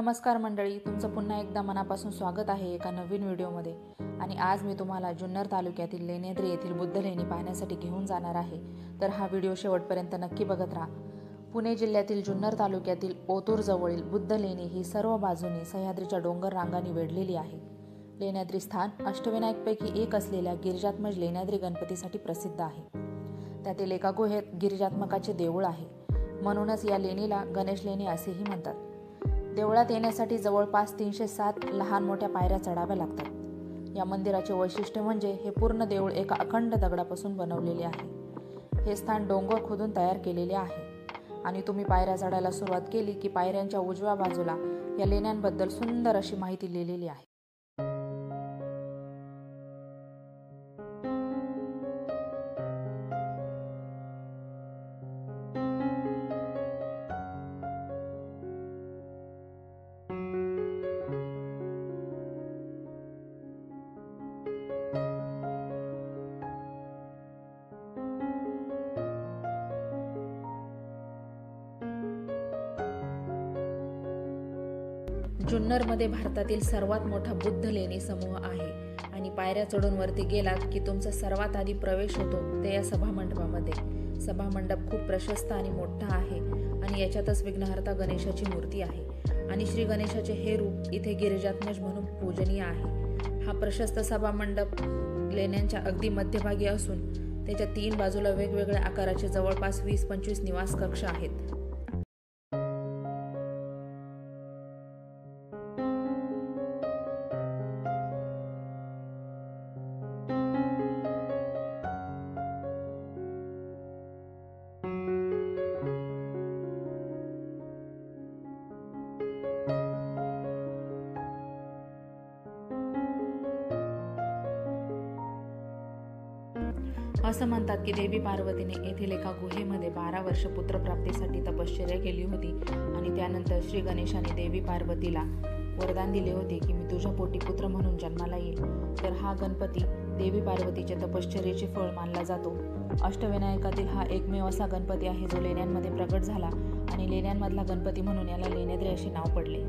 नमस्कार मंडळी, तुमचं पुन्हा एकदा मनापासून स्वागत आहे एका नवीन व्हिडिओमध्ये. आणि आज मी तुम्हाला जुन्नर तालुक्यातील लेण्याद्री येथील बुद्ध लेणी पाहण्यासाठी घेऊन जाणार आहे. तर हा व्हिडिओ शेवटपर्यंत नक्की बघत राहा. पुणे जिल्ह्यातील जुन्नर तालुक्यातील ओतूर जवळील बुद्ध लेणी ही सर्व बाजूनी सह्याद्रीच्या डोंगर रांगांनी वेढलेली आहे. लेण्याद्री स्थान अष्टविनायकपैकी एक असलेल्या गिरिजात्मज लेण्याद्री गणपतीसाठी प्रसिद्ध आहे. त्यातील एका गुहेत गिरिजात्मकाचे देऊळ आहे. म्हणूनच या लेणीला गणेश लेणी असेही म्हणतात. देवळात येण्यासाठी जवळपास 307 लहान मोठ्या पायऱ्या चढाव्या लागतात. या मंदिराचे वैशिष्ट्य म्हणजे हे पूर्ण देऊळ एका अखंड दगडापासून बनवलेले आहे. हे स्थान डोंगर खोदून तयार केलेले आहे आणि तुम्ही पायऱ्या चढायला सुरुवात केली की पायऱ्यांच्या उजव्या बाजूला या लेण्यांबद्दल सुंदर अशी माहिती लिहिलेली आहे. जुन्नरमध्ये भारतातील सर्वात मोठा बुद्ध लेणी समूह आहे आणि पायऱ्या चढून वरती गेलात की तुमचा सर्वात आधी प्रवेश होतो ते या सभामंडपामध्ये. सभामंडप खूप प्रशस्त आणि मोठा आहे आणि याच्यातच विघ्नहर्ता गणेशाची मूर्ती आहे आणि श्री गणेशाचे हे रूप इथे गिरिजात्मज म्हणून पूजनीय आहे. हा प्रशस्त सभामंडप लेण्यांच्या अगदी मध्यभागी असून त्याच्या 3 बाजूला वेगवेगळ्या आकाराचे जवळपास 20-25 निवास कक्ष आहेत. असं म्हणतात की देवी पार्वतीने येथील एका गुहेमध्ये 12 वर्ष पुत्रप्राप्तीसाठी तपश्चर्या केली होती आणि त्यानंतर श्री गणेशाने देवी पार्वतीला वरदान दिले होते की मी तुझ्या पोटी पुत्र म्हणून जन्माला येईल. तर हा गणपती देवी पार्वतीच्या तपश्चर्येचे फळ मानला जातो. अष्टविनायकातील हा एकमेव असा गणपती आहे जो लेण्यांमध्ये प्रकट झाला आणि लेण्यांमधला गणपती म्हणून याला लेण्याद्री असे नाव पडले.